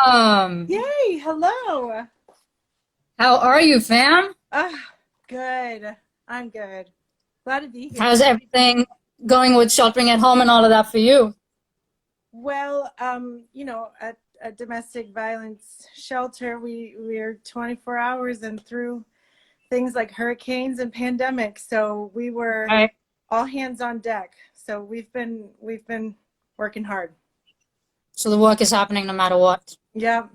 Welcome. Yay, hello. How are you, fam? Ah, good. I'm good. Glad to be here. How's everything going with sheltering at home and all of that for you? Well, at a domestic violence shelter, we're 24 hours and through things like hurricanes and pandemics. So we were Right. all hands on deck. So we've been working hard. So the work is happening no matter what. Yeah,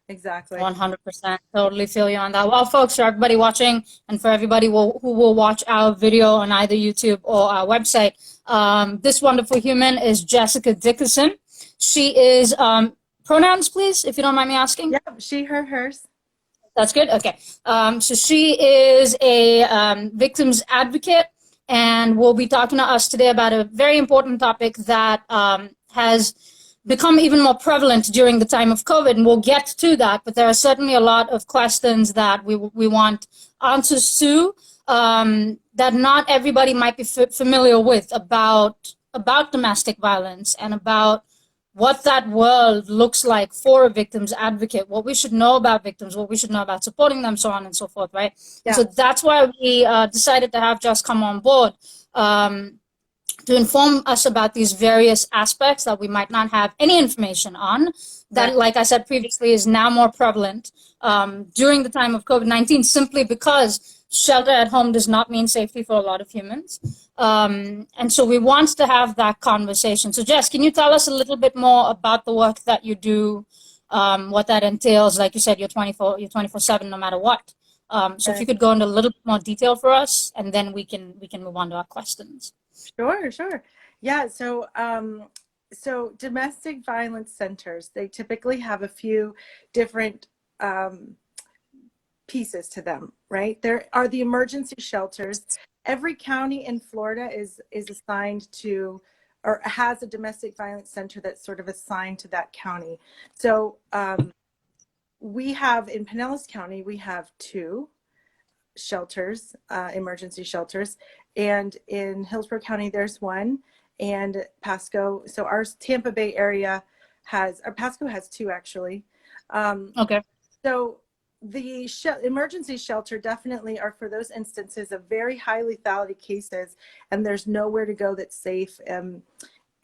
exactly. 100%. Totally feel you on that. Well, folks, for everybody watching and for everybody who will watch our video on either YouTube or our website, this wonderful human is Jessica Dickerson. She is, pronouns, please, if you don't mind me asking. Yeah, she, her, hers. That's good. Okay. So she is a victims advocate, and will be talking to us today about a very important topic that has become even more prevalent during the time of COVID. And we'll get to that, but there are certainly a lot of questions that we want answers to that not everybody might be familiar with about domestic violence and about what that world looks like for a victim's advocate, what we should know about victims, what we should know about supporting them, so on and so forth, right? And Yeah. so that's why we decided to have Jess come on board to inform us about these various aspects that we might not have any information on, Right. that, like I said previously, is now more prevalent during the time of COVID-19, simply because shelter at home does not mean safety for a lot of humans. And so we want to have that conversation. So Jess, can you tell us a little bit more about the work that you do, what that entails? Like you said, you're 24/7 no matter what. So if Right. you could go into a little bit more detail for us, and then we can move on to our questions. Sure, sure. Yeah, so domestic violence centers, they typically have a few different um, pieces to them, right? There are the emergency shelters. Every county in Florida is assigned to or has a domestic violence center that's sort of assigned to that county. So we have in Pinellas County, we have two shelters, emergency shelters. And in Hillsborough County, there's one, and Pasco. So our Tampa Bay area or Pasco has two actually. Um, Okay. so the emergency shelter definitely are for those instances of very high lethality cases, and there's nowhere to go that's safe. And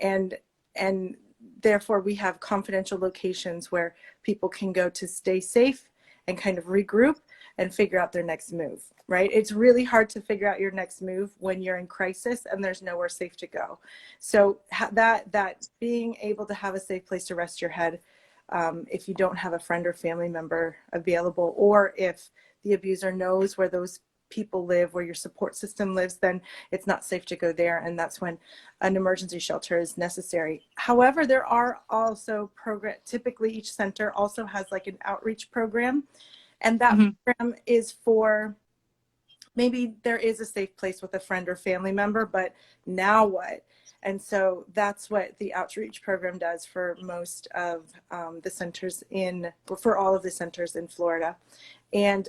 and therefore we have confidential locations where people can go to stay safe and kind of regroup and figure out their next move, right? It's really hard to figure out your next move when you're in crisis and there's nowhere safe to go. So that being able to have a safe place to rest your head, if you don't have a friend or family member available, or if the abuser knows where those people live, where your support system lives, then it's not safe to go there, and that's when an emergency shelter is necessary. However, there are also typically each center also has like an outreach program, and that Mm-hmm. program is for maybe there is a safe place with a friend or family member, but now what? And so that's what the outreach program does for most of the centers for all of the centers in Florida. And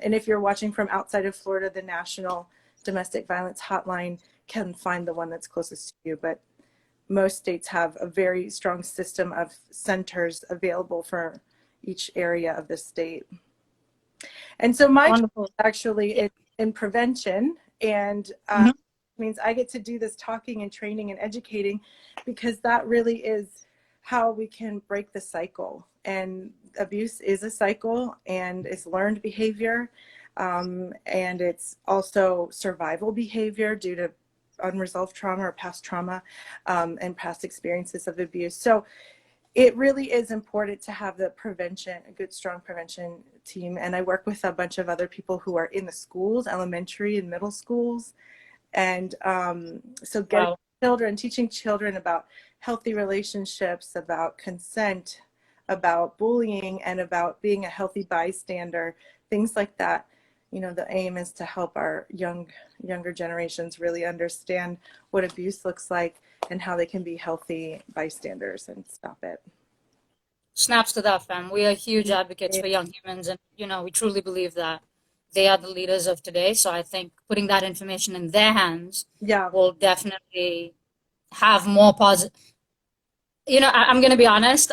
if you're watching from outside of Florida, the National Domestic Violence Hotline can find the one that's closest to you. But most states have a very strong system of centers available for each area of the state. And so my job Wonderful. actually Yeah. is in prevention, and Mhm. means I get to do this talking and training and educating, because that really is how we can break the cycle. And abuse is a cycle, and it's learned behavior, and it's also survival behavior due to unresolved trauma or past trauma, and past experiences of abuse. So it really is important to have a good, strong prevention team. And I work with a bunch of other people who are in the schools, elementary and middle schools. And so getting Wow. teaching children about healthy relationships, about consent, about bullying, and about being a healthy bystander, things like that. The aim is to help our younger generations really understand what abuse looks like and how they can be healthy bystanders and stop it. Snaps to that, fam. We are huge advocates for young humans, and we truly believe that they are the leaders of today. So I think putting that information in their hands Yeah. will definitely have more positive. I'm going to be honest.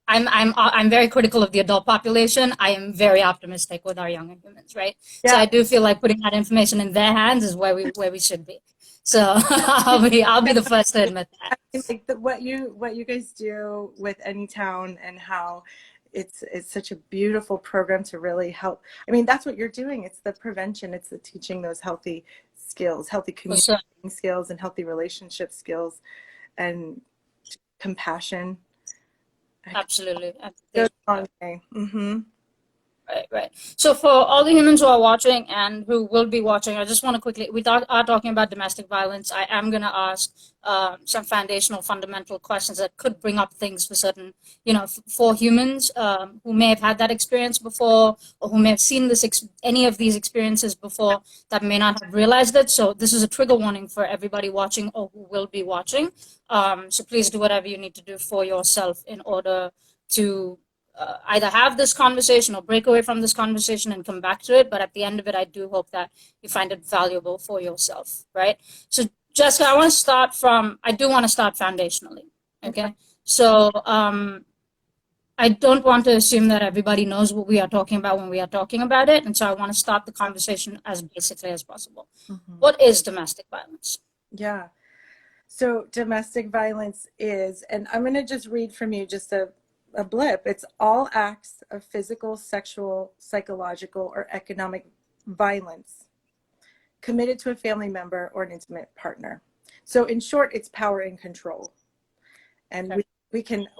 I'm very critical of the adult population. I am very optimistic with our younger humans, right? So Yeah. I do feel like putting that information in their hands is where we should be. So I'll be the first to admit that. I mean, like what you guys do with Anytown and how it's such a beautiful program to really help. I mean, that's what you're doing. It's the prevention. It's the teaching those healthy skills, healthy For sure. communicating skills, and healthy relationship skills, and compassion. It Absolutely. goes Absolutely. a long way. Mm-hmm. Right, right. So for all the humans who are watching and who will be watching, I just want to quickly, are talking about domestic violence. I am going to ask some foundational, fundamental questions that could bring up things for certain, for humans who may have had that experience before or who may have seen any of these experiences before that may not have realized it. So this is a trigger warning for everybody watching or who will be watching. So please do whatever you need to do for yourself in order to either have this conversation or break away from this conversation and come back to it. But at the end of it, I do hope that you find it valuable for yourself, right? So, Jessica, I do want to start foundationally, okay? So, I don't want to assume that everybody knows what we are talking about when we are talking about it. And so I want to start the conversation as basically as possible. Mm-hmm. What is domestic violence? Yeah. So domestic violence is, and I'm going to just read from you just a blip. It's all acts of physical, sexual, psychological, or economic violence committed to a family member or an intimate partner. So in short, it's power and control. And Okay.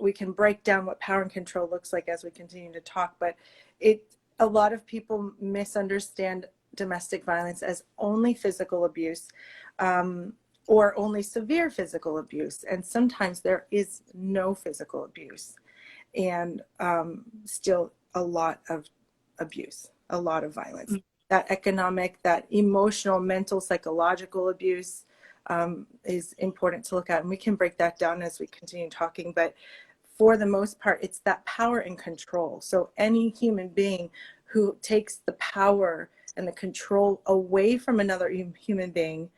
we can break down what power and control looks like as we continue to talk, but a lot of people misunderstand domestic violence as only physical abuse. Or only severe physical abuse. And sometimes there is no physical abuse and still a lot of abuse, a lot of violence. Mm. That economic, that emotional, mental, psychological abuse is important to look at. And we can break that down as we continue talking. But for the most part, it's that power and control. So any human being who takes the power and the control away from another human being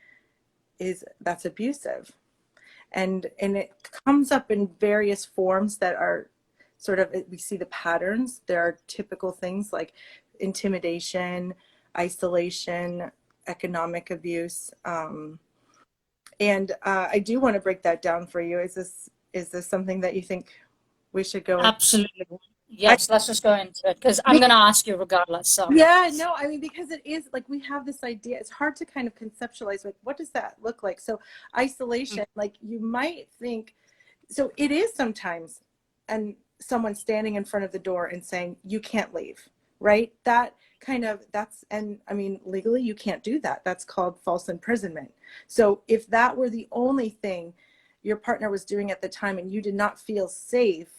that's abusive. And it comes up in various forms that are sort of, we see the patterns. There are typical things like intimidation, isolation, economic abuse. And I do want to break that down for you. Is this something that you think we should go into? Absolutely. Yes, let's just go into it because I'm going to ask you regardless. So. Yeah, no, I mean, because it is like we have this idea. It's hard to kind of conceptualize, like, what does that look like? So, isolation, like you might think, so it is sometimes, and someone standing in front of the door and saying, you can't leave, right? And I mean, legally, you can't do that. That's called false imprisonment. So, if that were the only thing your partner was doing at the time and you did not feel safe,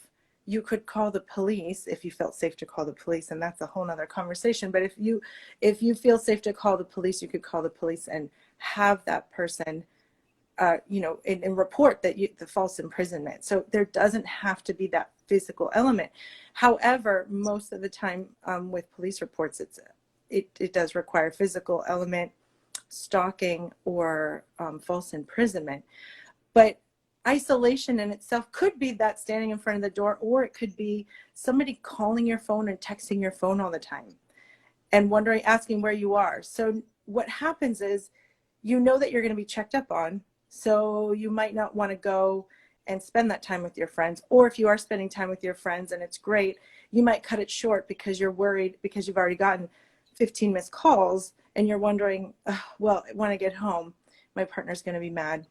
you could call the police if you felt safe to call the police, and that's a whole nother conversation. But if you feel safe to call the police, you could call the police and have that person and report that the false imprisonment. So there doesn't have to be that physical element. However, most of the time with police reports, it does require physical element, stalking, or false imprisonment. But isolation in itself could be that standing in front of the door, or it could be somebody calling your phone and texting your phone all the time and asking where you are. So what happens is, you know that you're going to be checked up on, so you might not want to go and spend that time with your friends. Or if you are spending time with your friends and it's great, you might cut it short because you're worried, because you've already gotten 15 missed calls and you're wondering, well, when I get home, my partner's going to be mad.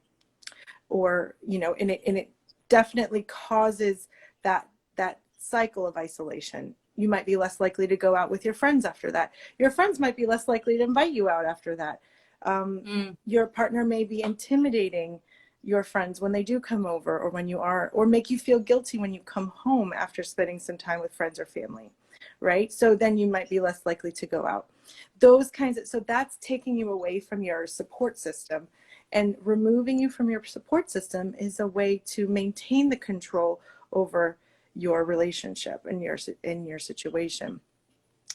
Or and it definitely causes that cycle of isolation. You might be less likely to go out with your friends after that. Your friends might be less likely to invite you out after that. Your partner may be intimidating your friends when they do come over, or make you feel guilty when you come home after spending some time with friends or family, right? So then you might be less likely to go out. So that's taking you away from your support system. And removing you from your support system is a way to maintain the control over your relationship and in your situation.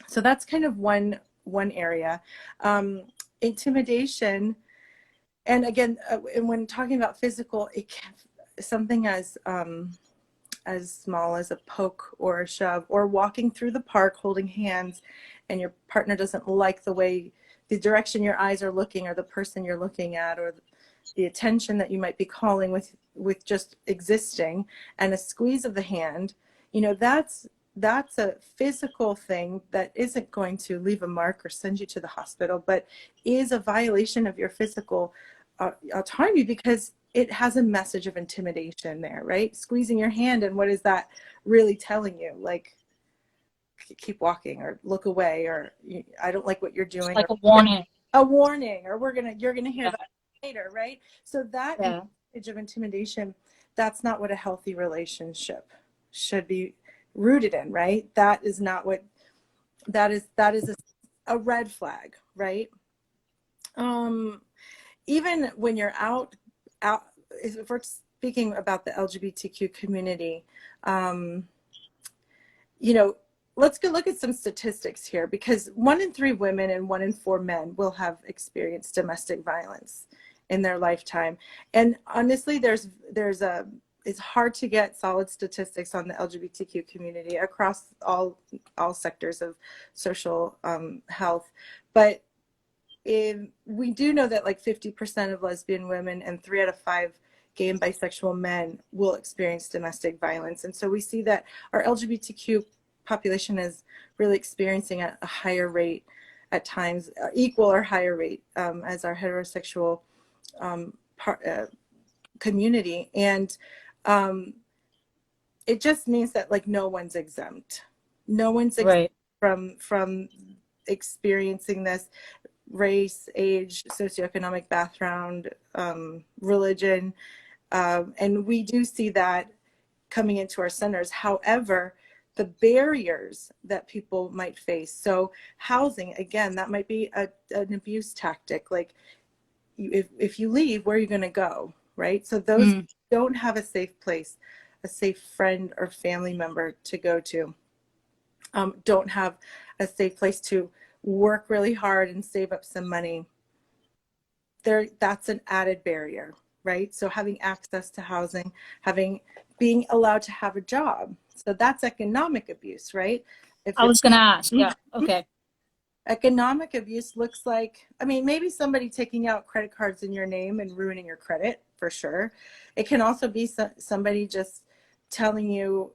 So that's kind of one area. Intimidation, and again, and when talking about physical, it can something as as small as a poke or a shove, or walking through the park holding hands and your partner doesn't like the direction your eyes are looking, or the person you're looking at, or the attention that you might be calling with just existing, and a squeeze of the hand, that's a physical thing that isn't going to leave a mark or send you to the hospital, but is a violation of your physical autonomy, because it has a message of intimidation there, right? Squeezing your hand, and what is that really telling you? Like, keep walking, or look away, or I don't like what you're It's doing, like or a warning. a warning, or you're gonna hear Yeah. that later, right? So that Yeah. message of intimidation, that's not what a healthy relationship should be rooted in, right? That is not what that is a red flag, right? Um, Even when you're out, if we're speaking about the LGBTQ community, um, you know, let's go look at some statistics here, because 1 in 3 women and 1 in 4 men will have experienced domestic violence in their lifetime. And honestly, it's hard to get solid statistics on the LGBTQ community across all sectors of social health. But we do know that like 50% of lesbian women and 3 out of 5 gay and bisexual men will experience domestic violence. And so we see that our LGBTQ population is really experiencing at a higher rate at times, equal or higher rate as our heterosexual um, community. And um, it just means that like no one's exempt. No one's exempt Right. from experiencing this: race, age, socioeconomic background, religion. And we do see that coming into our centers. However, the barriers that people might face. So housing, again, that might be an abuse tactic. Like, if you leave, where are you going to go? Right? So those Mm. don't have a safe place, a safe friend or family member to go to, don't have a safe place to work really hard and save up some money. That's an added barrier, right? So having access to housing, being allowed to have a job. So that's economic abuse, right? If I it's was gonna ask. Yeah. Okay. economic abuse, looks like, I mean, maybe somebody taking out credit cards in your name and ruining your credit, for sure. It can also be somebody just telling you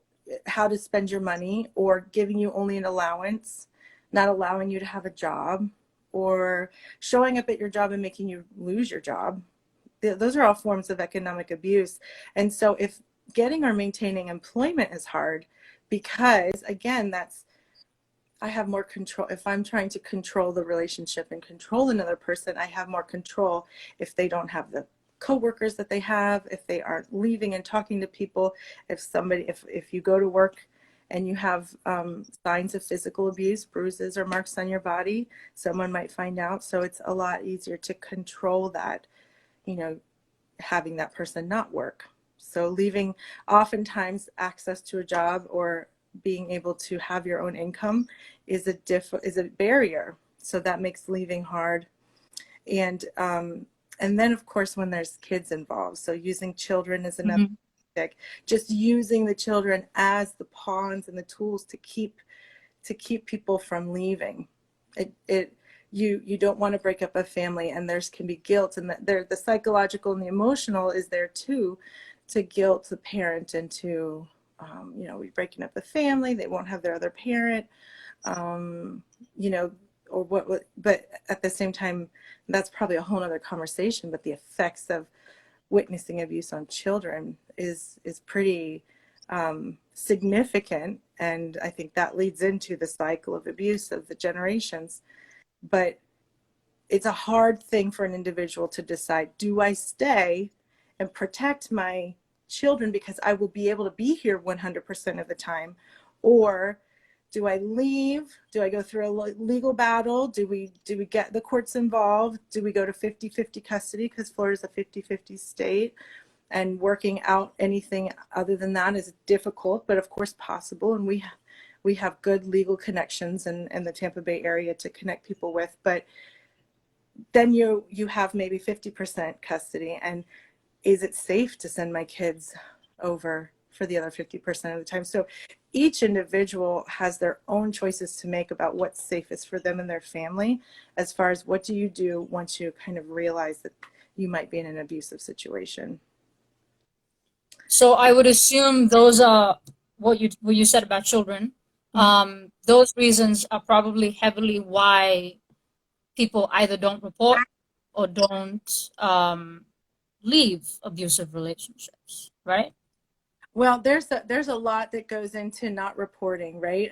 how to spend your money, or giving you only an allowance, not allowing you to have a job, or showing up at your job and making you lose your job. Those are all forms of economic abuse. And so if getting or maintaining employment is hard, because again, I have more control. If I'm trying to control the relationship and control another person, I have more control if they don't have the coworkers that they have, if they aren't leaving and talking to people, if you go to work and you have signs of physical abuse, bruises or marks on your body, someone might find out. So it's a lot easier to control that, you know, having that person not work. So leaving, oftentimes access to a job or being able to have your own income is a barrier. So that makes leaving hard. And then of course when there's kids involved, so using children as another Hmm. tactic, just using the children as the pawns and the tools to keep people from leaving. You don't want to break up a family, and there's can be guilt, and the psychological and the emotional is there too, to guilt the parent into we're breaking up the family, they won't have their other parent, um, you know, or what, but at the same time, that's probably a whole other conversation, but the effects of witnessing abuse on children is pretty significant, and I think that leads into the cycle of abuse of the generations. But it's a hard thing for an individual to decide, do I stay and protect my children because I will be able to be here 100% of the time, or do I leave? Do I go through a legal battle? Do we get the courts involved? Do we go to 50-50 custody, because Florida is a 50-50 state, and working out anything other than that is difficult, but of course possible. And we have good legal connections in the Tampa Bay area to connect people with. But then you have maybe 50% custody, and is it safe to send my kids over for the other 50% of the time. So each individual has their own choices to make about what's safest for them and their family, as far as what do you do once you kind of realize that you might be in an abusive situation. So I would assume those are what you said about children. Those reasons are probably heavily why people either don't report or don't leave abusive relationships, right? Well, there's a lot that goes into not reporting, right?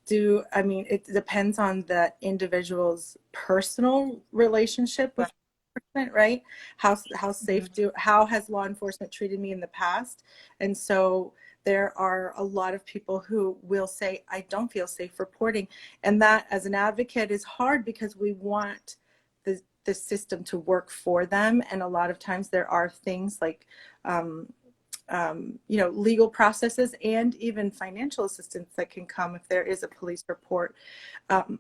It depends on the individual's personal relationship with Right. enforcement, right? How Mhm. safe do how has law enforcement treated me in the past? And so there are a lot of people who will say, I don't feel safe reporting. And that, as an advocate, is hard because we want the system to work for them. And a lot of times there are things like legal processes and even financial assistance that can come if there is a police report. Um,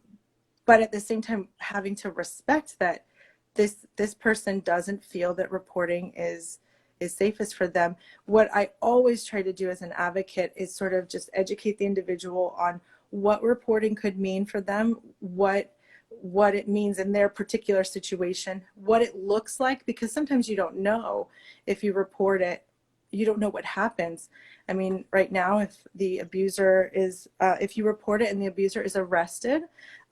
but at the same time, having to respect that this person doesn't feel that reporting is safest for them. What I always try to do as an advocate is sort of just educate the individual on what reporting could mean for them, what it means in their particular situation, what it looks like, because sometimes you don't know if you report it, you don't know what happens. I mean, right now, if you report it and the abuser is arrested,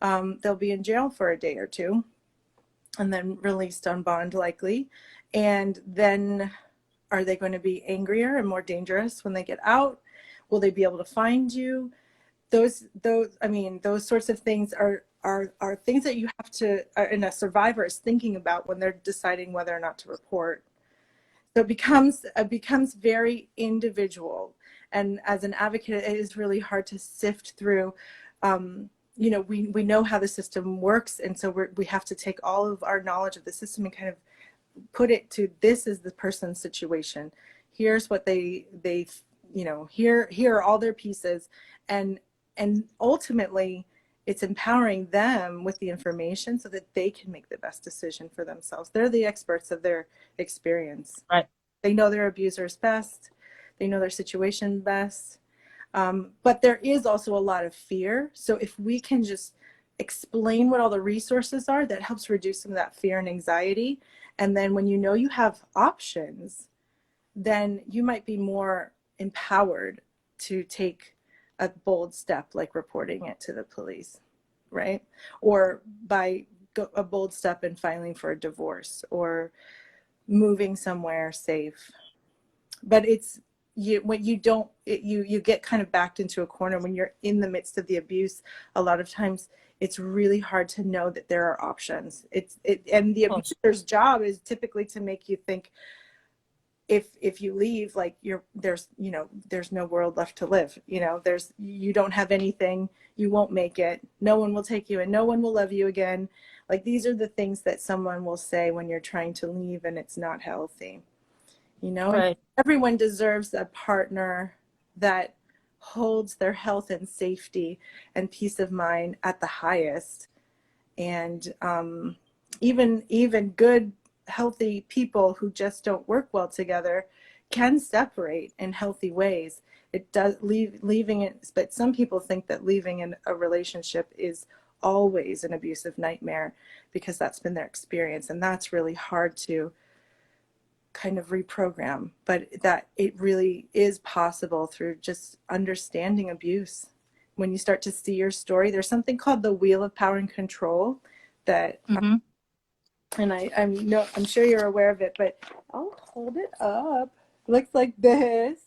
they'll be in jail for a day or two and then released on bond likely. And then are they going to be angrier and more dangerous when they get out? Will they be able to find you? Those sorts of things are things that you have to, and a survivor is thinking about when they're deciding whether or not to report. So it becomes very individual. And as an advocate, it is really hard to sift through. We know how the system works, and so we have to take all of our knowledge of the system and kind of put it to, this is the person's situation. Here's what here are all their pieces, and ultimately it's empowering them with the information so that they can make the best decision for themselves. They're the experts of their experience. Right. They know their abusers best. They know their situation best. But there is also a lot of fear. So if we can just explain what all the resources are, that helps reduce some of that fear and anxiety. And then when you know you have options, then you might be more empowered to take a bold step like reporting it to the police, right? Or a bold step in filing for a divorce or moving somewhere safe. But when you don't, you get kind of backed into a corner when you're in the midst of the abuse. A lot of times it's really hard to know that there are options. And the abuser's job is typically to make you think, if you leave, like there's no world left to live. You don't have anything, you won't make it, no one will take you and no one will love you again. Like, these are the things that someone will say when you're trying to leave and it's not healthy. And Right. everyone deserves a partner that holds their health and safety and peace of mind at the highest. And even good, healthy people who just don't work well together can separate in healthy ways. It does leaving it, but some people think that leaving in a relationship is always an abusive nightmare because that's been their experience, and that's really hard to kind of reprogram, but that it really is possible through just understanding abuse. When you start to see your story, there's something called the wheel of power and control that, Mm-hmm. and I'm sure you're aware of it, but I'll hold it up. It looks like this,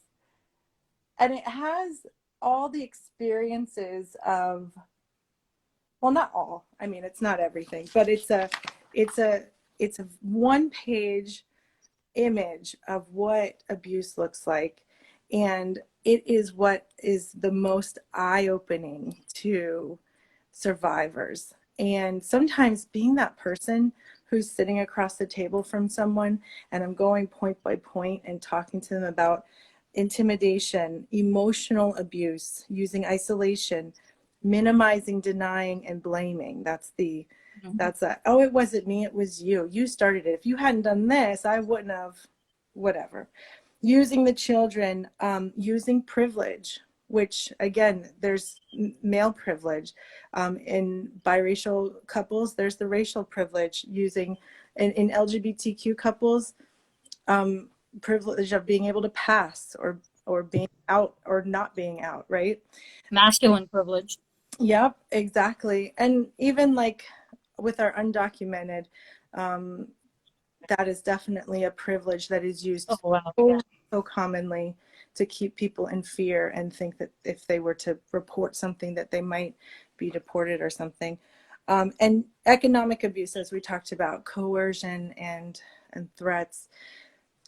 and it has all the experiences of, well, not all. I mean, it's not everything, but it's a it's a one page image of what abuse looks like. And it is what is the most eye-opening to survivors. And sometimes being that person who's sitting across the table from someone, and I'm going point by point and talking to them about intimidation, emotional abuse, using isolation, minimizing, denying, and blaming. Oh, it wasn't me, it was you. You started it. If you hadn't done this, I wouldn't have, whatever. using the children, using privilege, which again, there's male privilege. In biracial couples, there's the racial privilege. Using in LGBTQ couples, privilege of being able to pass, or being out or not being out, right? Masculine privilege. Yep, exactly. And even like with our undocumented, um, that is definitely a privilege that is Oh used wow. so commonly to keep people in fear and think that if they were to report something that they might be deported or something. And economic abuse, as we talked about, coercion and threats.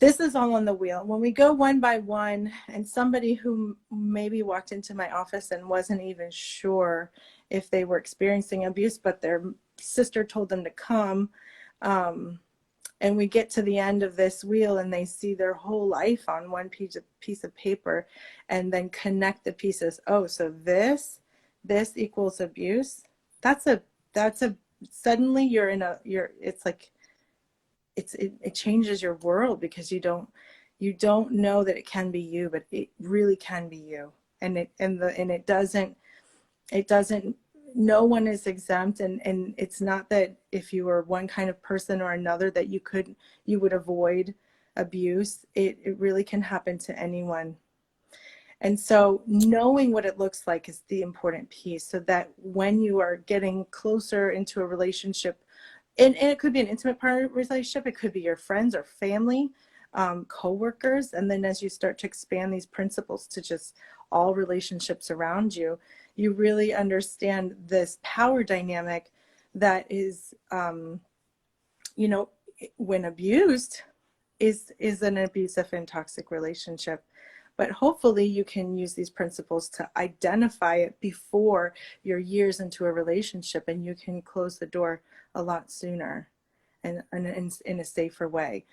This is all on the wheel. When we go one by one, and somebody who maybe walked into my office and wasn't even sure if they were experiencing abuse, but their sister told them to come, and we get to the end of this wheel and they see their whole life on one piece of paper, and then connect the pieces. Oh, so this equals abuse. That's a suddenly it's like it changes your world, because you don't know that it can be you, but it really can be you. And it doesn't, no one is exempt. And it's not that if you were one kind of person or another that you would avoid abuse. It really can happen to anyone. And so knowing what it looks like is the important piece, so that when you are getting closer into a relationship, and it could be an intimate part of a relationship, it could be your friends or family, co-workers, and then as you start to expand these principles to just all relationships around you, you really understand this power dynamic that is, you know, when abused, is an abusive and toxic relationship. But hopefully you can use these principles to identify it before you're years into a relationship, and you can close the door a lot sooner, and in a safer way.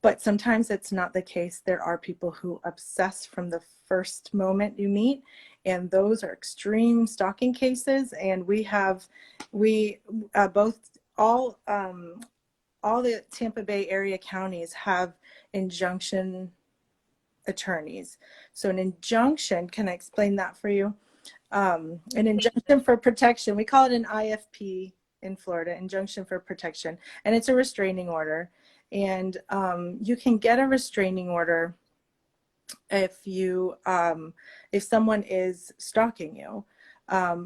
But sometimes it's not the case. There are people who obsess from the first moment you meet, and those are extreme stalking cases. And we both all the Tampa Bay area counties have injunction attorneys. So an injunction, can I explain that for you? An injunction for protection, we call it an IFP in Florida, injunction for protection, and it's a restraining order. And you can get a restraining order if someone is stalking you.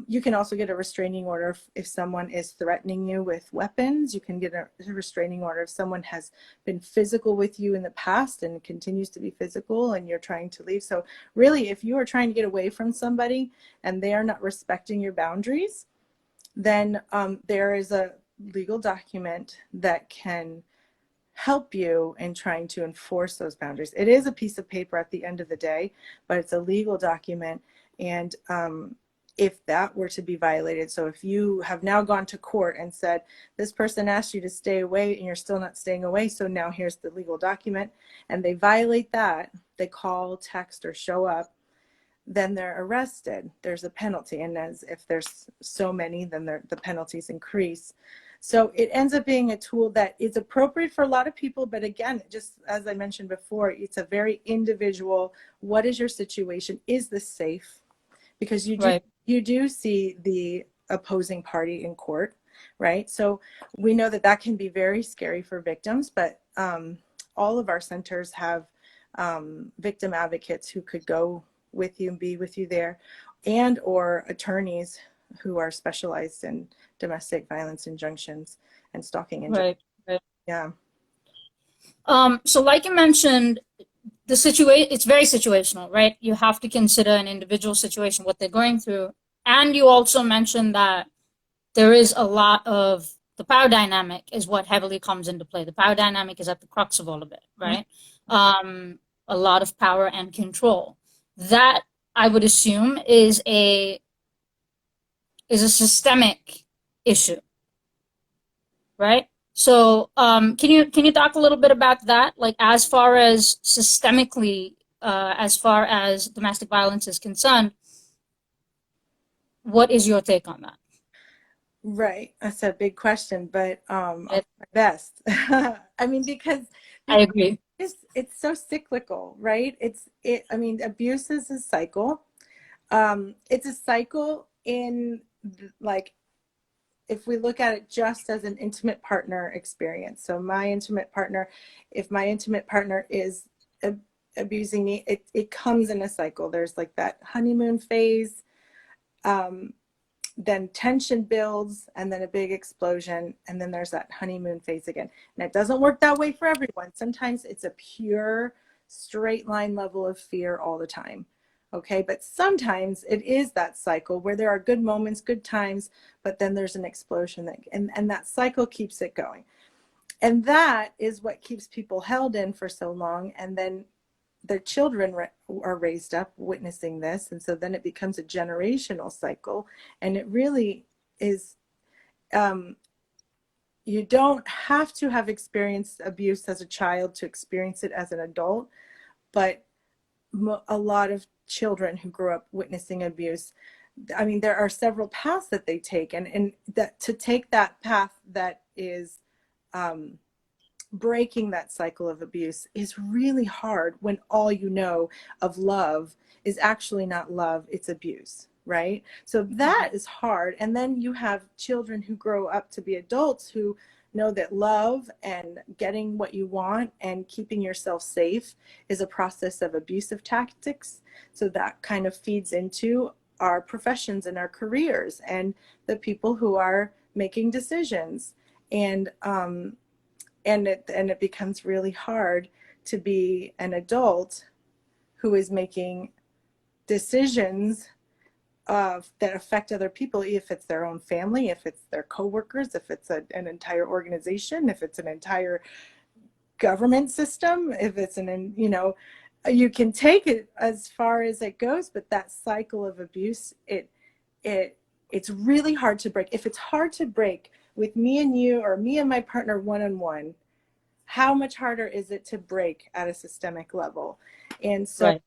You can also get a restraining order if someone is threatening you with weapons. You can get a restraining order if someone has been physical with you in the past and continues to be physical and you're trying to leave. So really, if you are trying to get away from somebody and they are not respecting your boundaries, then there is a legal document that can help you in trying to enforce those boundaries. It is a piece of paper at the end of the day, but it's a legal document. And if that were to be violated, so if you have now gone to court and said, this person asked you to stay away and you're still not staying away, so now here's the legal document, and they violate that, they call, text, or show up, then they're arrested. There's a penalty. And as if there's so many, then the penalties increase. So it ends up being a tool that is appropriate for a lot of people. But again, just as I mentioned before, it's a very individual, what is your situation? Is this safe? Because Right. you do see the opposing party in court, right? So we know that that can be very scary for victims, but all of our centers have victim advocates who could go with you and be with you there, and or attorneys who are specialized in domestic violence injunctions and stalking injunctions. Right. Right. Yeah. So like you mentioned, the situation, it's very situational, right? You have to consider an individual situation, what they're going through. And you also mentioned that there is a lot of the power dynamic is what heavily comes into play. The power dynamic is at the crux of all of it, right? A lot of power and control. That I would assume is a systemic issue, right? So can you talk a little bit about that? Like as far as systemically, as far as domestic violence is concerned, what is your take on that? Right. That's a big question, but I'll It, do my best. I mean, because I agree. it's so cyclical, right? I mean, abuse is a cycle. It's a cycle in like, if we look at it just as an intimate partner experience. So my intimate partner, if my intimate partner is abusing me, it comes in a cycle. There's like that honeymoon phase, um, then tension builds, and then a big explosion, and then there's that honeymoon phase again. And it doesn't work that way for everyone. Sometimes it's a pure straight line level of fear all the time. Okay, but sometimes it is that cycle where there are good moments, good times, but then there's an explosion and that cycle keeps it going. And that is what keeps people held in for so long. And then their children are raised up witnessing this, and so then it becomes a generational cycle. And it really is, you don't have to have experienced abuse as a child to experience it as an adult, but a lot of children who grew up witnessing abuse, I mean, there are several paths that they take, and that to take that path that is breaking that cycle of abuse is really hard when all you know of love is actually not love, it's abuse, right? So that is hard. And then you have children who grow up to be adults who know that love and getting what you want and keeping yourself safe is a process of abusive tactics. So that kind of feeds into our professions and our careers and the people who are making decisions. And it becomes really hard to be an adult who is making decisions that affect other people, if it's their own family, if it's their coworkers, if it's an entire organization, if it's an entire government system, if it's you can take it as far as it goes, but that cycle of abuse, it's really hard to break. If it's hard to break with me and you, or me and my partner one-on-one, how much harder is it to break at a systemic level? And so Right.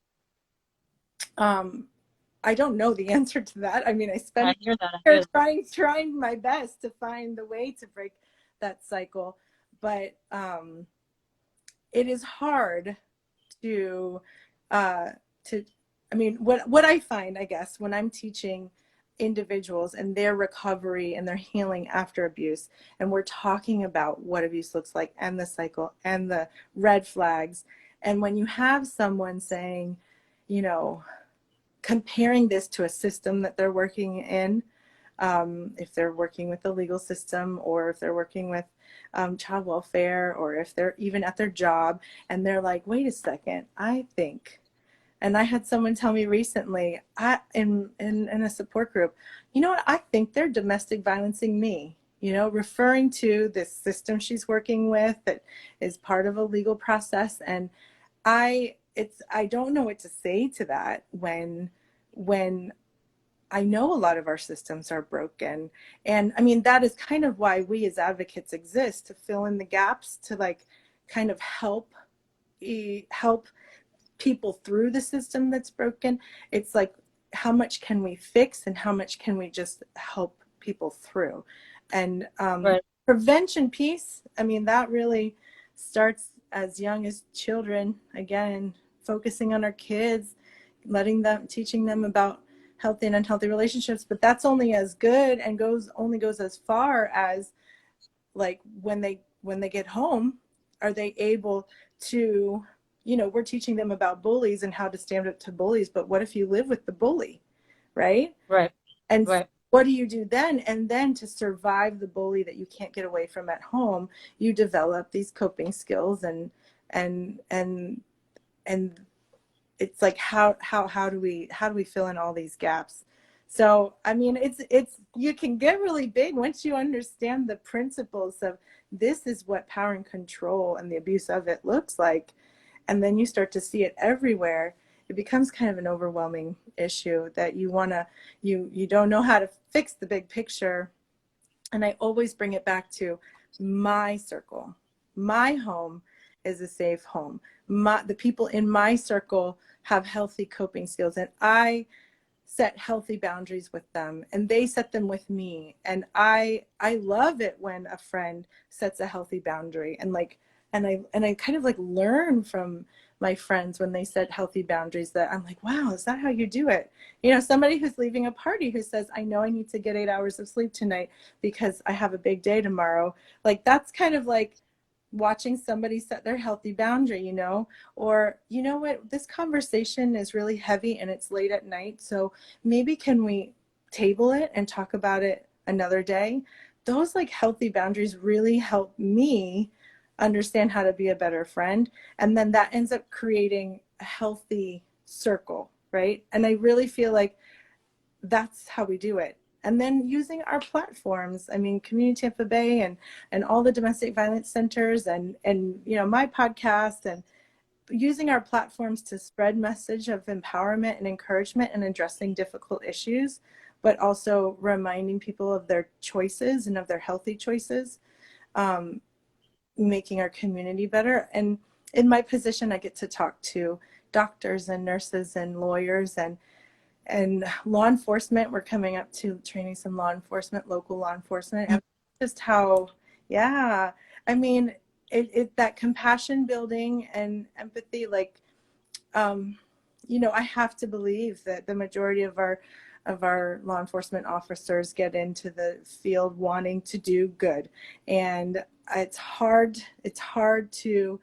I don't know the answer to that. I mean, I I spent hear that. I hear years that. trying my best to find the way to break that cycle, but it is hard to uh, to. I mean, what I find, I guess, when I'm teaching individuals and their recovery and their healing after abuse, and we're talking about what abuse looks like and the cycle and the red flags, and when you have someone saying, you know, comparing this to a system that they're working in, if they're working with the legal system, or if they're working with child welfare, or if they're even at their job, and they're like, wait a second, I think. And I had someone tell me recently, in a support group, you know what, I think they're domestic violencing me, referring to this system she's working with that is part of a legal process. And I don't know what to say to that when I know a lot of our systems are broken. And I mean, that is kind of why we as advocates exist, to fill in the gaps, to like kind of help people through the system that's broken. It's like, how much can we fix and how much can we just help people through? And Right. prevention piece, I mean, that really starts as young as children. Again, focusing on our kids, teaching them about healthy and unhealthy relationships. But that's only as good and only goes as far as, like, when they get home, are they able to, we're teaching them about bullies and how to stand up to bullies, but what if you live with the bully, right? Right. And Right. what do you do then? And then to survive the bully that you can't get away from at home, you develop these coping skills, and and it's like, how do we fill in all these gaps? So I mean, it's you can get really big once you understand the principles of, this is what power and control and the abuse of it looks like, and then you start to see it everywhere. It becomes kind of an overwhelming issue that you don't know how to fix the big picture. And I always bring it back to my circle. My home is a safe home. The people in my circle have healthy coping skills, and I set healthy boundaries with them, and they set them with me. And I love it when a friend sets a healthy boundary, and like, and I kind of like learn from my friends when they set healthy boundaries, that I'm like, wow, is that how you do it? You know, somebody who's leaving a party who says, I know I need to get 8 hours of sleep tonight because I have a big day tomorrow. Like, that's kind of like watching somebody set their healthy boundary, you know. Or, you know what, this conversation is really heavy and it's late at night, so maybe can we table it and talk about it another day? Those like healthy boundaries really help me understand how to be a better friend. And then that ends up creating a healthy circle, right? And I really feel like that's how we do it. And then using our platforms, I mean, Community Tampa Bay and all the domestic violence centers and you know, my podcast, and using our platforms to spread message of empowerment and encouragement and addressing difficult issues, but also reminding people of their choices and of their healthy choices, making our community better. And in my position, I get to talk to doctors and nurses and lawyers and law enforcement. We're coming up to training some law enforcement, local law enforcement, and just how, yeah, I mean, that compassion building and empathy, like, you know, I have to believe that the majority of our law enforcement officers get into the field wanting to do good, and it's hard to,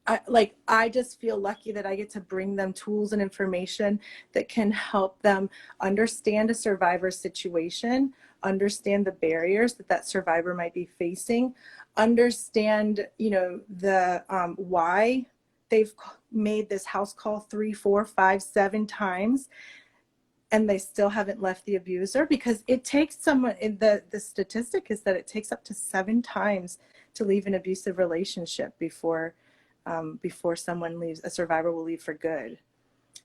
I just feel lucky that I get to bring them tools and information that can help them understand a survivor's situation, understand the barriers that that survivor might be facing, understand, you know, the why they've made this house call 3, 4, 5, 7 times and they still haven't left the abuser, because it takes someone, the statistic is that it takes up to 7 times to leave an abusive relationship before someone leaves, a survivor will leave for good.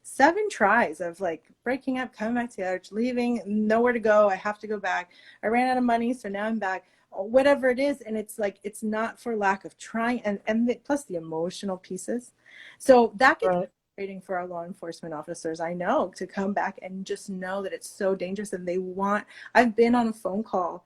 7 tries of like breaking up, coming back together, leaving, nowhere to go, I have to go back, I ran out of money, so now I'm back, whatever it is. And it's like, it's not for lack of trying, and plus the emotional pieces. So that gets frustrating for our law enforcement officers, I know, to come back and just know that it's so dangerous. And I've been on a phone call,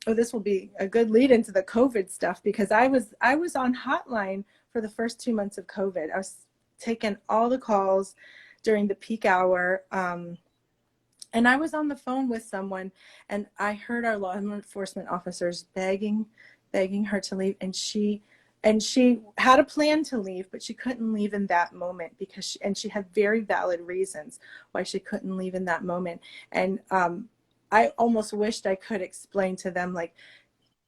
this will be a good lead into the COVID stuff, because I was on hotline for the first 2 months of COVID. I was taking all the calls during the peak hour. And I was on the phone with someone, and I heard our law enforcement officers begging her to leave. And she had a plan to leave, but she couldn't leave in that moment because she had very valid reasons why she couldn't leave in that moment. And I almost wished I could explain to them, like,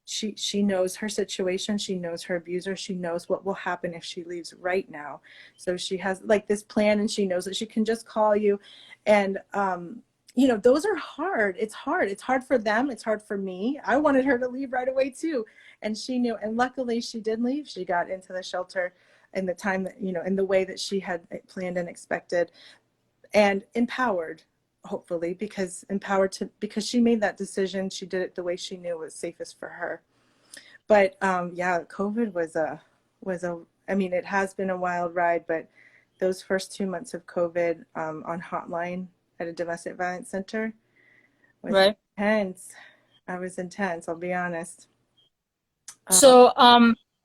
she knows her situation, she knows her abuser, she knows what will happen if she leaves right now. So she has like this plan, and she knows that she can just call you. And you know, those are hard. It's hard for them, it's hard for me. I wanted her to leave right away too, and she knew. And luckily she did leave. She got into the shelter in the time that, you know, in the way that she had planned and expected, and empowered, hopefully, because she made that decision. She did it the way she knew was safest for her. But yeah, COVID was I mean, it has been a wild ride, but those first 2 months of COVID on hotline at a domestic violence center was intense. I was intense, I'll be honest. So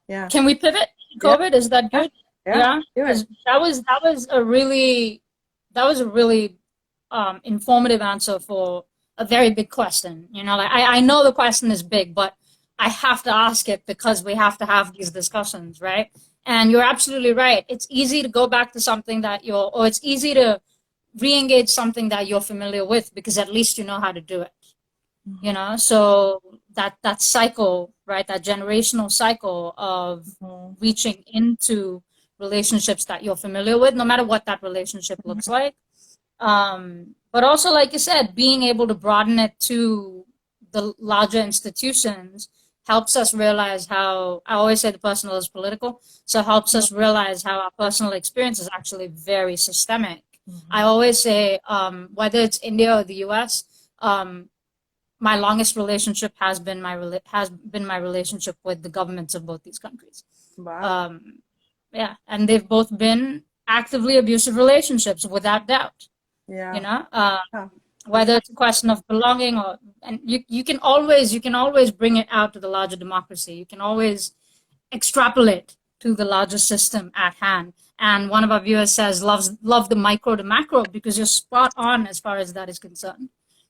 Yeah. can we pivot? COVID, is that good? Yeah. Because that was a really informative answer for a very big question. You know, like I know the question is big, but I have to ask it because we have to have these discussions, right? And you're absolutely right. It's easy to go back to something that or it's easy to re-engage something that you're familiar with, because at least you know how to do it. Mm-hmm. You know, so that cycle, right? That generational cycle of reaching into relationships that you're familiar with, no matter what that relationship looks like. But also, like you said, being able to broaden it to the larger institutions helps us realize how, I always say the personal is political, so it helps us realize how our personal experience is actually very systemic. I always say, whether it's India or the US, my longest relationship has been my relationship with the governments of both these countries. Wow. Yeah, and they've both been actively abusive relationships, without doubt. Yeah. You know, whether it's a question of belonging or, and you can always bring it out to the larger democracy. You can always extrapolate to the larger system at hand. And one of our viewers says, love the micro to macro, because you're spot on as far as that is concerned.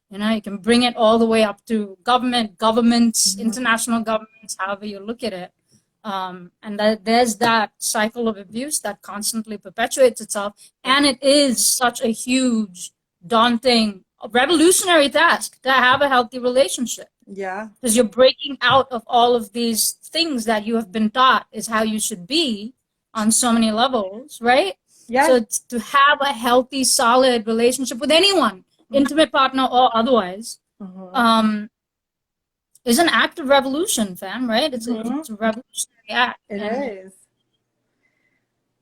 You know, you can bring it all the way up to governments, international governments, however you look at it. And there's that cycle of abuse that constantly perpetuates itself. And it is such a huge, daunting, revolutionary task to have a healthy relationship. Yeah. Because you're breaking out of all of these things that you have been taught is how you should be on so many levels, right? Yeah. So to have a healthy, solid relationship with anyone, intimate partner or otherwise, is an act of revolution, fam, right? It's a revolutionary act. It is.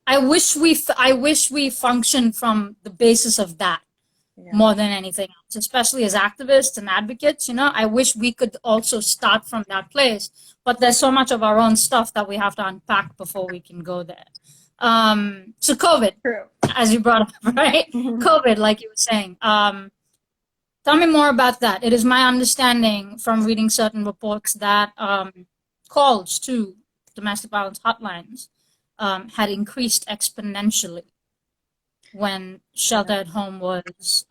I wish we functioned from the basis of that. Yeah. More than anything else, especially as activists and advocates, you know, I wish we could also start from that place, but there's so much of our own stuff that we have to unpack before we can go there. So COVID, True. As you brought up, right? COVID, like you were saying, tell me more about that. It is my understanding from reading certain reports that calls to domestic violence hotlines had increased exponentially when shelter at home was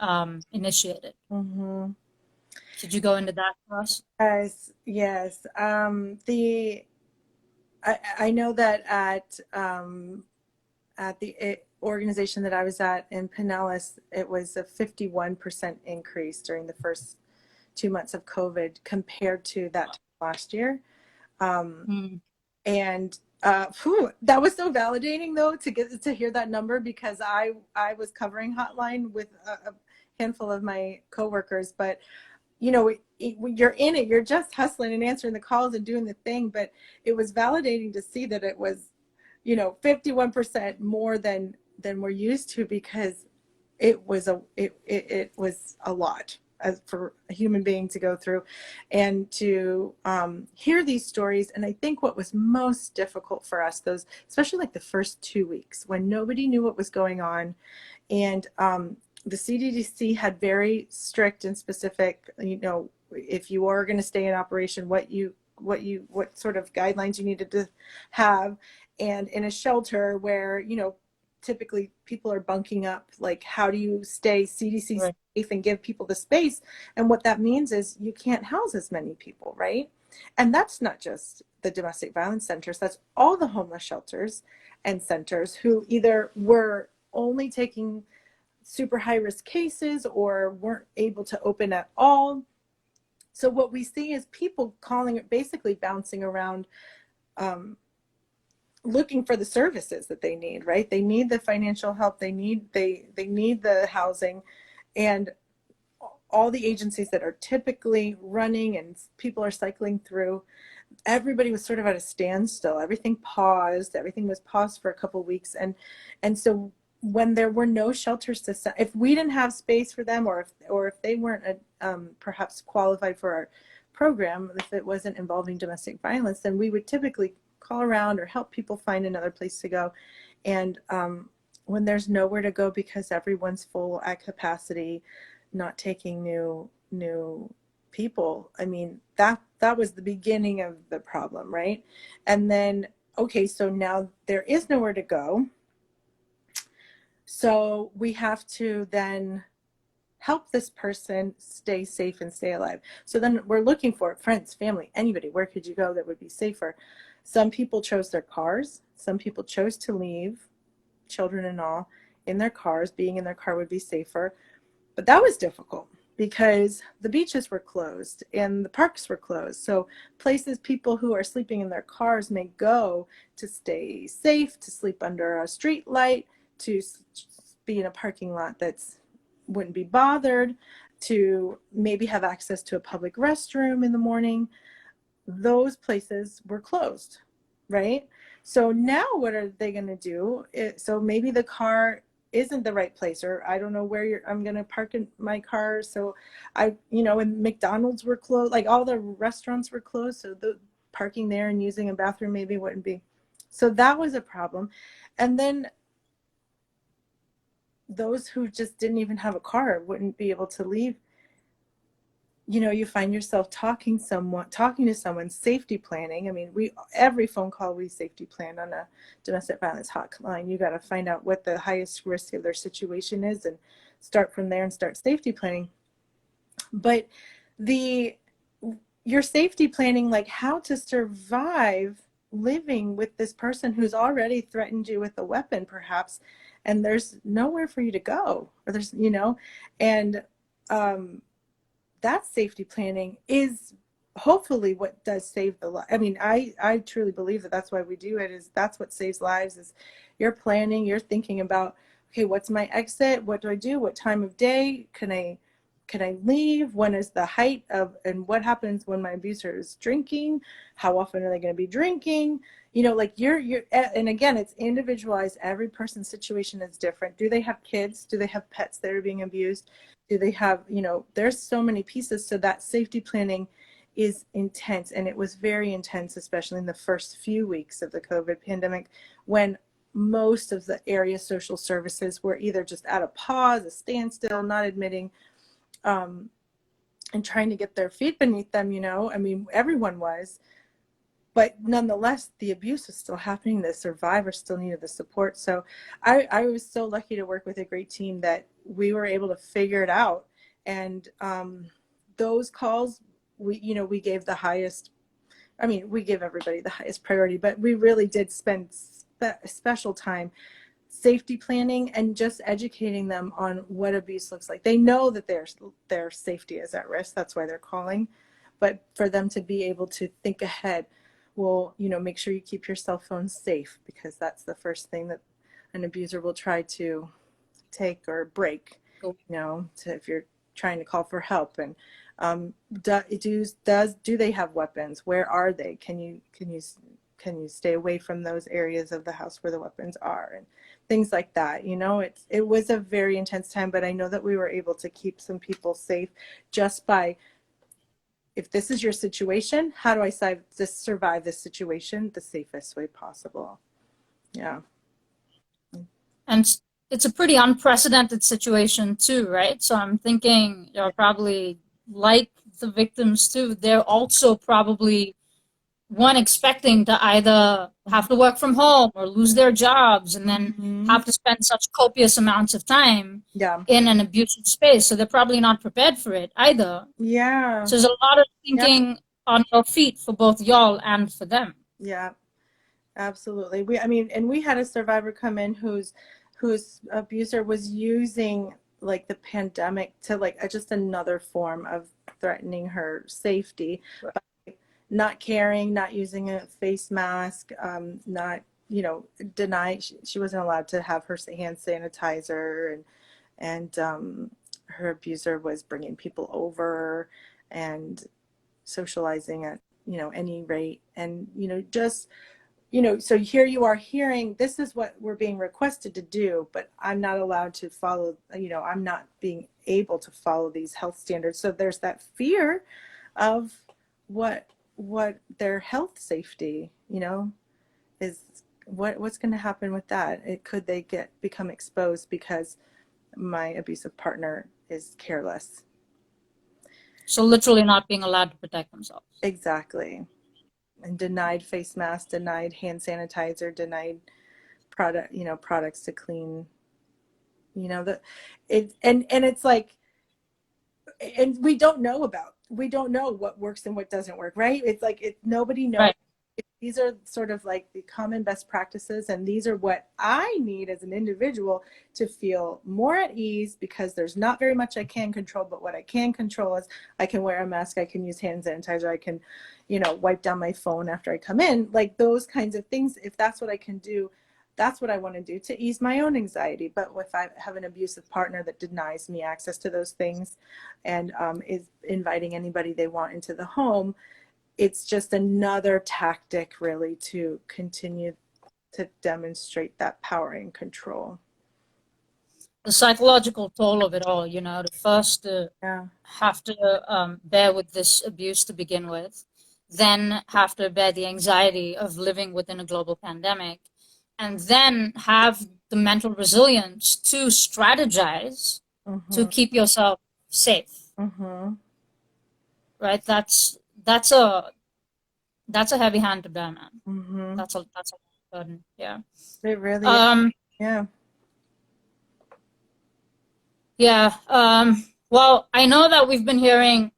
initiated. Could you go into that for us? Yes. I know that at the organization that I was at in Pinellas, it was a 51% increase during the first 2 months of COVID compared to that last year. And that was so validating, though, to hear that number, because I was covering hotline with a handful of my coworkers. But you know, you're in it, you're just hustling and answering the calls and doing the thing. But it was validating to see that it was, you know, 51% more than we're used to, because it was a lot for a human being to go through, and to hear these stories. And I think what was most difficult for us, those, especially like the first 2 weeks when nobody knew what was going on, and the CDC had very strict and specific, you know, if you are going to stay in operation, what sort of guidelines you needed to have. And in a shelter where, you know, typically people are bunking up, like, how do you stay CDC Right. safe and give people the space? And what that means is you can't house as many people, right? And that's not just the domestic violence centers, that's all the homeless shelters and centers, who either were only taking super high risk cases or weren't able to open at all. So what we see is people calling it, basically bouncing around, looking for the services that they need, right? They need the financial help, they need the housing, and all the agencies that are typically running and people are cycling through, everybody was sort of at a standstill. Everything was paused for a couple of weeks. And so when there were no shelters to send, if we didn't have space for them, or if they weren't perhaps qualified for our program, if it wasn't involving domestic violence, then we would typically call around or help people find another place to go. And when there's nowhere to go because everyone's full at capacity, not taking new people, I mean, that was the beginning of the problem, right? And then, okay, so now there is nowhere to go. So we have to then help this person stay safe and stay alive. So then we're looking for friends, family, anybody. Where could you go that would be safer? Some people chose their cars. Some people chose to leave, children and all, in their cars. Being in their car would be safer. But that was difficult because the beaches were closed and the parks were closed. So places people who are sleeping in their cars may go to stay safe, to sleep under a street light, to be in a parking lot that's wouldn't be bothered, to maybe have access to a public restroom in the morning. Those places were closed, right? So now what are they going to do? So maybe the car isn't the right place, or I don't know where I'm going to park in my car. So and McDonald's were closed, like all the restaurants were closed. So the parking there and using a bathroom maybe wouldn't be. So that was a problem. And then those who just didn't even have a car wouldn't be able to leave you find yourself talking to someone, safety planning. I mean, every phone call we safety plan on a domestic violence hotline. You got to find out what the highest risk of their situation is and start from there and start safety planning. But the your safety planning, like how to survive living with this person who's already threatened you with a weapon, perhaps, and there's nowhere for you to go, or and that safety planning is hopefully what does save the life. I mean, I truly believe that that's why we do it, is that's what saves lives. Is you're planning, you're thinking about, okay, what's my exit, what do I do, what time of day can I leave, when is the height of, and what happens when my abuser is drinking, how often are they going to be drinking, like you're and again, it's individualized. Every person's situation is different. Do they have kids? Do they have pets that are being abused? Do they have, there's so many pieces. So that safety planning is intense, and it was very intense, especially in the first few weeks of the COVID pandemic, when most of the area social services were either just at a pause, a standstill, not admitting, and trying to get their feet beneath them. I mean, everyone was, but nonetheless, the abuse was still happening. The survivor still needed the support. So I was so lucky to work with a great team that we were able to figure it out. And those calls, we gave the highest, I mean, we give everybody the highest priority, but we really did spend special time safety planning and just educating them on what abuse looks like. They know that their safety is at risk. That's why they're calling. But for them to be able to think ahead, well, make sure you keep your cell phone safe, because that's the first thing that an abuser will try to take or break, if you're trying to call for help. And do they have weapons? Where are they? Can you stay away from those areas of the house where the weapons are, and things like that. It was a very intense time, but I know that we were able to keep some people safe just by, if this is your situation, how do I survive this situation the safest way possible? Yeah. And it's a pretty unprecedented situation too, right? So I'm thinking you're probably like the victims too. They're also probably expecting to either have to work from home or lose their jobs, and then have to spend such copious amounts of time in an abusive space. So they're probably not prepared for it either. Yeah. So there's a lot of thinking on your feet for both y'all and for them. Yeah, absolutely. We had a survivor come in whose abuser was using like the pandemic to just another form of threatening her safety, by not caring, not using a face mask, not, deny, she wasn't allowed to have her hand sanitizer, and her abuser was bringing people over and socializing at, any rate. And, just, so here you are hearing, this is what we're being requested to do, but I'm not allowed to follow, I'm not being able to follow these health standards. So there's that fear of what their health safety, is, what's going to happen with that. Could they become exposed because my abusive partner is careless? So literally not being allowed to protect themselves. Exactly. And denied face mask, denied hand sanitizer, denied products to clean, and it's like, and we don't know what works and what doesn't work, right? It's like, nobody knows. Right. These are sort of like the common best practices, and these are what I need as an individual to feel more at ease, because there's not very much I can control, but what I can control is I can wear a mask, I can use hand sanitizer, I can, wipe down my phone after I come in, like those kinds of things. If that's what I can do, that's what I want to do to ease my own anxiety. But if I have an abusive partner that denies me access to those things, and is inviting anybody they want into the home, it's just another tactic really to continue to demonstrate that power and control. The psychological toll of it all, to first have to bear with this abuse to begin with, then have to bear the anxiety of living within a global pandemic, and then have the mental resilience to strategize to keep yourself safe. right? That's a heavy hand to bear, man. Mm-hmm. That's a burden. Yeah. It really is. Um, Yeah. yeah. Well, I know that we've been hearing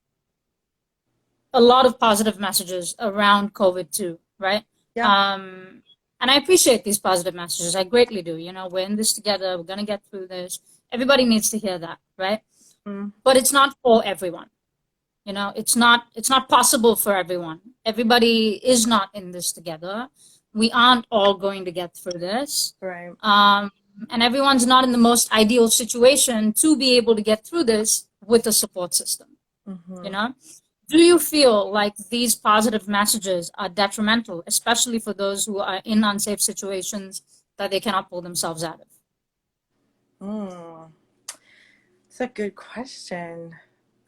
a lot of positive messages around COVID too, right? Yeah. Um, and I appreciate these positive messages. I greatly do. You know, we're in this together. We're gonna get through this. Everybody needs to hear that, right? Mm. But it's not for everyone. You know, it's not possible for everyone. Everybody is not in this together. We aren't all going to get through this. Right. Um, and everyone's not in the most ideal situation to be able to get through this with a support system. You Mm-hmm. know, do you feel like these positive messages are detrimental, especially for those who are in unsafe situations that they cannot pull themselves out of? Mm. It's a good question.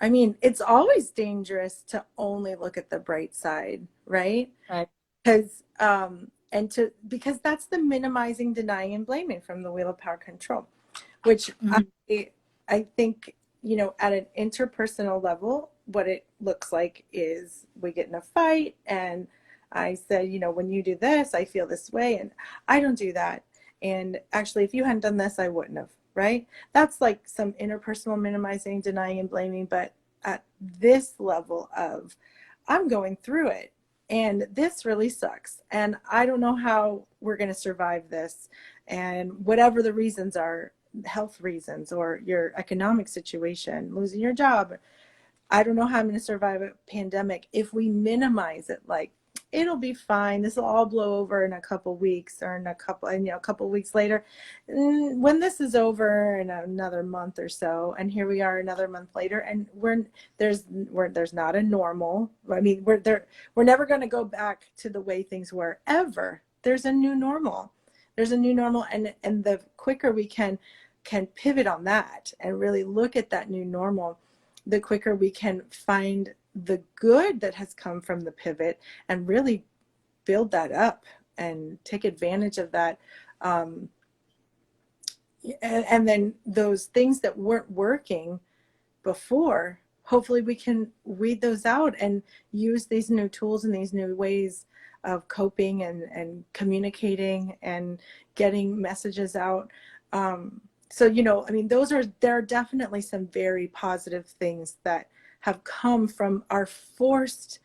I mean, it's always dangerous to only look at the bright side, right? Right. Because that's the minimizing, denying, and blaming from the wheel of power control, which Mm-hmm. I think, at an interpersonal level, what it looks like is we get in a fight and I said, when you do this, I feel this way, and I don't do that. And actually, if you hadn't done this, I wouldn't have, right? That's like some interpersonal minimizing, denying, and blaming. But at this level of, I'm going through it and this really sucks. And I don't know how we're going to survive this. And whatever the reasons are, health reasons or your economic situation, losing your job, I don't know how I'm going to survive a pandemic. If we minimize it, like it'll be fine. This will all blow over in a couple weeks or in a couple weeks later. When this is over in another month or so, and here we are another month later, and there's not a normal. I mean, we're never going to go back to the way things were ever. There's a new normal. There's a new normal, and the quicker we can pivot on that and really look at that new normal, the quicker we can find the good that has come from the pivot and really build that up and take advantage of that. Um, and then those things that weren't working before, hopefully we can weed those out and use these new tools and these new ways of coping and communicating and getting messages out. So, I mean, there are definitely some very positive things that have come from our forced,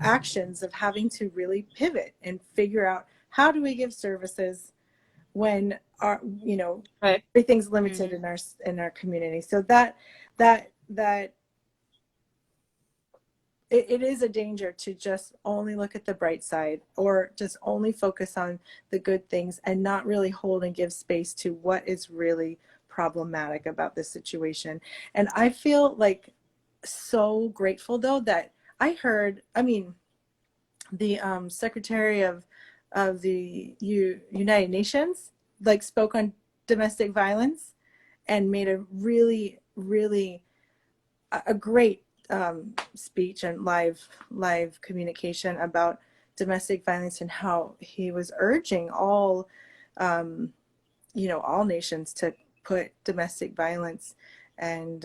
actions of having to really pivot and figure out how do we give services when Right. everything's limited Mm-hmm. in our community. So that it is a danger to just only look at the bright side or just only focus on the good things and not really hold and give space to what is really problematic about this situation. And I feel like so grateful though that I heard, I mean, the secretary of the United Nations like spoke on domestic violence and made a really really a great speech and live communication about domestic violence and how he was urging um, all nations to put domestic violence and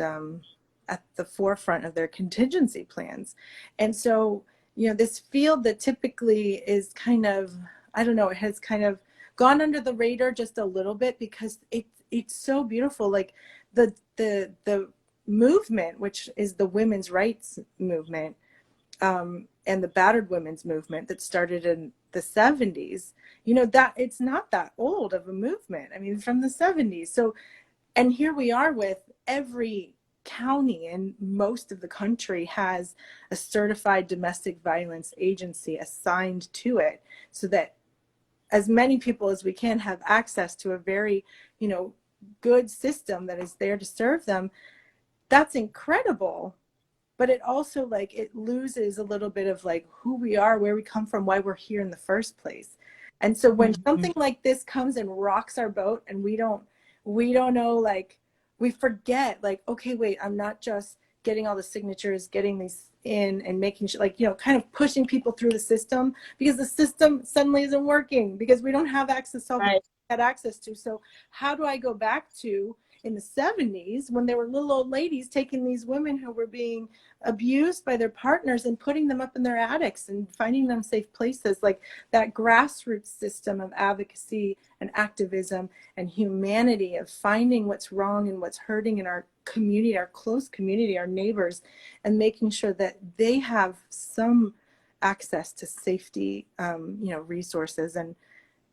at the forefront of their contingency plans. And so, this field that typically is kind of, I don't know, it has kind of gone under the radar just a little bit because it's so beautiful. Like the movement, which is the women's rights movement, and the battered women's movement that started in the 70s, that it's not that old of a movement. I mean, from the 70s. So, and here we are with every county in most of the country has a certified domestic violence agency assigned to it so that as many people as we can have access to a very, good system that is there to serve them. That's incredible, but it also like it loses a little bit of like who we are, where we come from, why we're here in the first place. And so when Mm-hmm. something like this comes and rocks our boat and we don't know, like we forget like, okay, wait, I'm not just getting all the signatures, getting these in and making sure, like, kind of pushing people through the system because the system suddenly isn't working because we don't have access to all the Right. had access to. So how do I go back to in the 70s when there were little old ladies taking these women who were being abused by their partners and putting them up in their attics and finding them safe places. Like that grassroots system of advocacy and activism and humanity of finding what's wrong and what's hurting in our community, our close community, our neighbors, and making sure that they have some access to safety, resources, and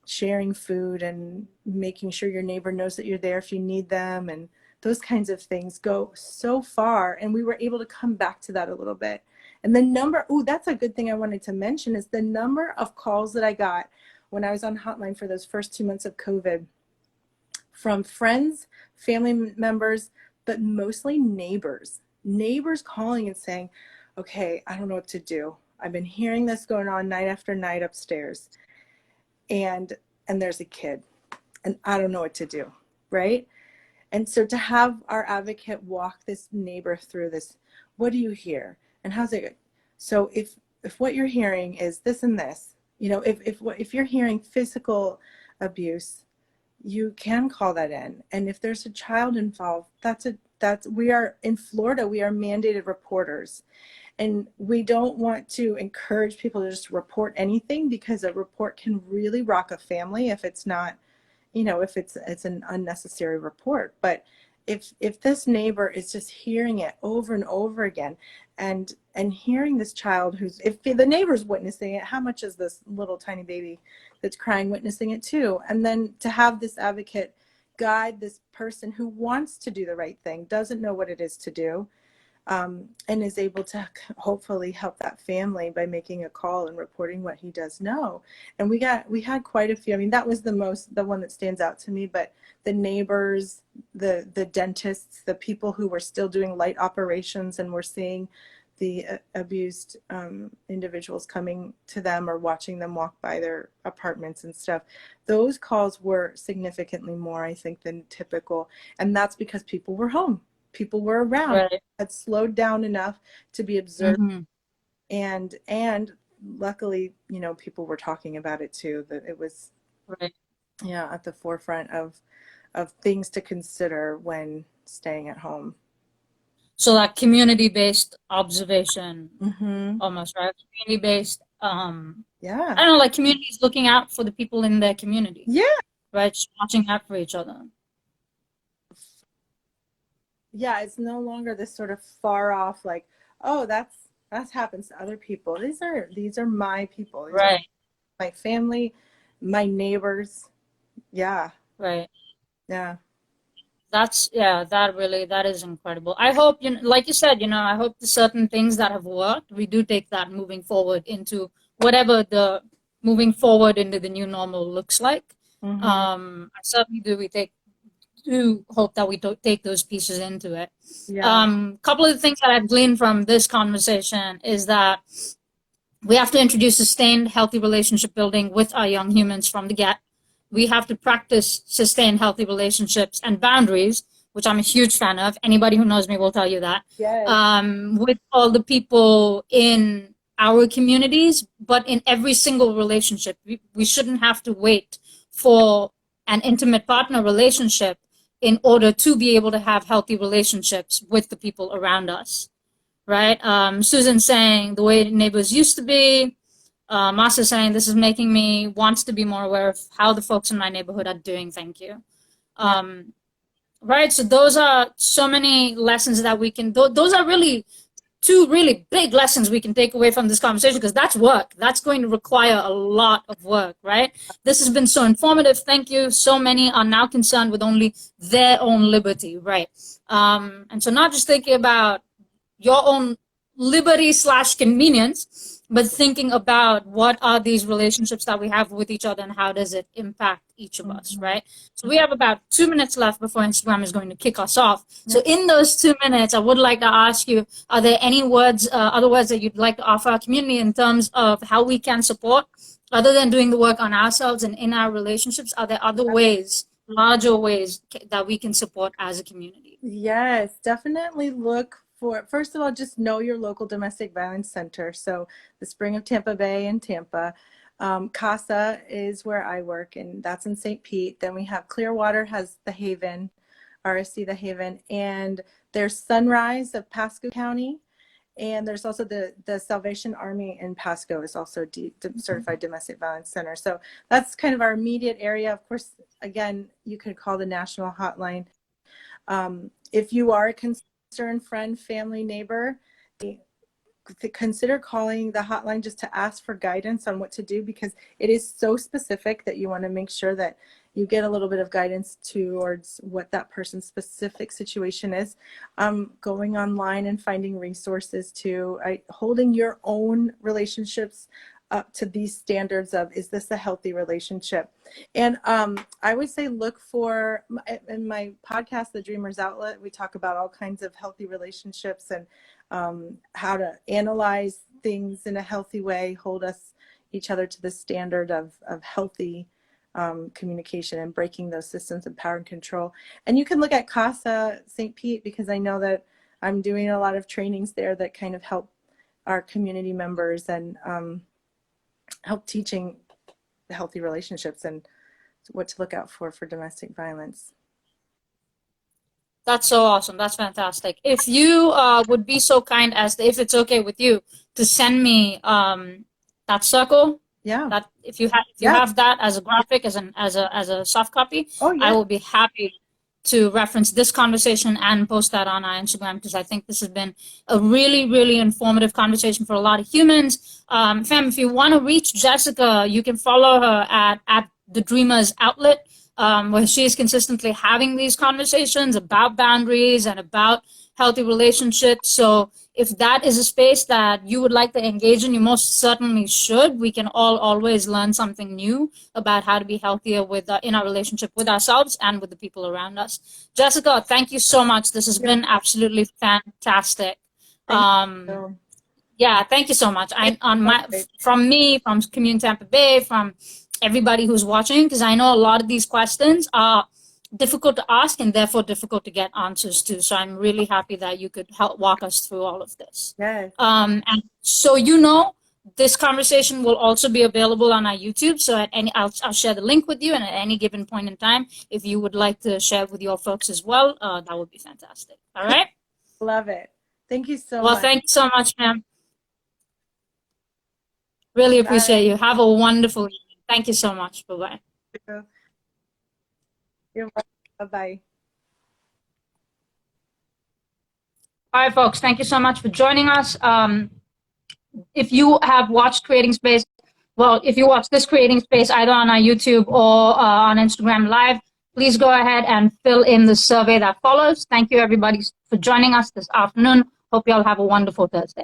sharing food and making sure your neighbor knows that you're there if you need them, and those kinds of things go so far. And we were able to come back to that a little bit. And the number, that's a good thing I wanted to mention, is the number of calls that I got when I was on hotline for those first 2 months of COVID from friends, family members, but mostly neighbors calling and saying, okay, I don't know what to do. I've been hearing this going on night after night upstairs, and there's a kid, and I don't know what to do, right? And so to have our advocate walk this neighbor through this, what do you hear? And how's it going? So if what you're hearing is this and this, if you're hearing physical abuse, you can call that in. And if there's a child involved, we are in Florida, we are mandated reporters. And we don't want to encourage people to just report anything, because a report can really rock a family if it's not, if it's an unnecessary report. But if this neighbor is just hearing it over and over again, and hearing this child if the neighbor's witnessing it, how much is this little tiny baby that's crying witnessing it too? And then to have this advocate guide this person who wants to do the right thing, doesn't know what it is to do, and is able to hopefully help that family by making a call and reporting what he does know. And we had quite a few. I mean, that was the one that stands out to me, but the neighbors, the dentists, the people who were still doing light operations and were seeing the abused individuals coming to them or watching them walk by their apartments and stuff. Those calls were significantly more, I think, than typical. And that's because people were home. People were around, Right. had slowed down enough to be observed. Mm-hmm. And luckily, people were talking about it too, that it was Right. at the forefront of things to consider when staying at home. So that community-based observation, Mm-hmm. almost, right? Community-based, Yeah. I don't know, like communities looking out for the people in their community, Yeah. right? Just watching out for each other. Yeah, it's no longer this sort of far off, like, oh, that happens to other people. These are my people. These are Right. my family, my neighbors. Yeah. Right. Yeah. That is incredible. I hope, like you said, I hope the certain things that have worked, we do take that moving forward into moving forward into the new normal looks like. Mm-hmm. I certainly do hope that we take those pieces into it. Yeah. Couple of the things that I've gleaned from this conversation is that we have to introduce sustained healthy relationship building with our young humans from the get. We have to practice sustained healthy relationships and boundaries, which I'm a huge fan of. Anybody who knows me will tell you that. Yes. With all the people in our communities, but in every single relationship. We shouldn't have to wait for an intimate partner relationship in order to be able to have healthy relationships with the people around us, right? Susan saying the way neighbors used to be. Masa saying this is making me wants to be more aware of how the folks in my neighborhood are doing. Thank you. Right. So those are so many lessons that we can. Those are really two really big lessons we can take away from this conversation, because that's work. That's going to require a lot of work, right? This has been so informative. Thank you. So many are now concerned with only their own liberty, right? And so not just thinking about your own liberty/convenience, but thinking about what are these relationships that we have with each other and how does it impact each of us, right? So we have about 2 minutes left before Instagram is going to kick us off. So in those 2 minutes, I would like to ask you, are there any other words that you'd like to offer our community in terms of how we can support, other than doing the work on ourselves and in our relationships? Are there other ways, larger ways that we can support as a community? Yes, definitely look for, first of all, just know your local domestic violence center. So the Spring of Tampa Bay in Tampa. CASA is where I work, and that's in St. Pete. Then we have Clearwater has the Haven. RSC The Haven, and there's Sunrise of Pasco County. And there's also the Salvation Army in Pasco is also a certified domestic violence center. So that's kind of our immediate area. Of course, again, you could call the national hotline. If you are a concerned friend, family, neighbor, consider calling the hotline just to ask for guidance on what to do, because it is so specific that you want to make sure that you get a little bit of guidance towards what that person's specific situation is. Going online and finding resources to holding your own relationships up to these standards of, is this a healthy relationship? And I would say look for, in my podcast, The Dreamer's Outlet, we talk about all kinds of healthy relationships and how to analyze things in a healthy way, hold each other to the standard of healthy communication and breaking those systems of power and control. And you can look at CASA St. Pete, because I know that I'm doing a lot of trainings there that kind of help our community members and help teaching healthy relationships and what to look out for domestic violence. That's so awesome. That's fantastic. If you would be so kind as, if it's okay with you, to send me that circle. Yeah. That if you have that as a graphic, as a soft copy, oh, yeah. I will be happy to reference this conversation and post that on our Instagram, because I think this has been a really, really informative conversation for a lot of humans. Fam, if you want to reach Jessica, you can follow her at The Dreamer's Outlet, where she is consistently having these conversations about boundaries and about healthy relationships. So if that is a space that you would like to engage in, you most certainly should. We can all always learn something new about how to be healthier with in our relationship with ourselves and with the people around us. Jessica, thank you so much. This has been absolutely fantastic. Yeah, thank you so much. From me, from Community Tampa Bay, from everybody who's watching, because I know a lot of these questions are difficult to ask and therefore difficult to get answers to. So I'm really happy that you could help walk us through all of this. Yes. And so this conversation will also be available on our YouTube. So I'll share the link with you, and at any given point in time, if you would like to share with your folks as well, that would be fantastic. All right. Love it. Thank you so much. Well, thank you so much, ma'am. Really appreciate you. Have a wonderful evening. Thank you so much. Bye-bye. You're welcome. Bye-bye. All right, folks. Thank you so much for joining us. If you have watched Creating Space, if you watch this Creating Space either on our YouTube or on Instagram Live, please go ahead and fill in the survey that follows. Thank you, everybody, for joining us this afternoon. Hope you all have a wonderful Thursday.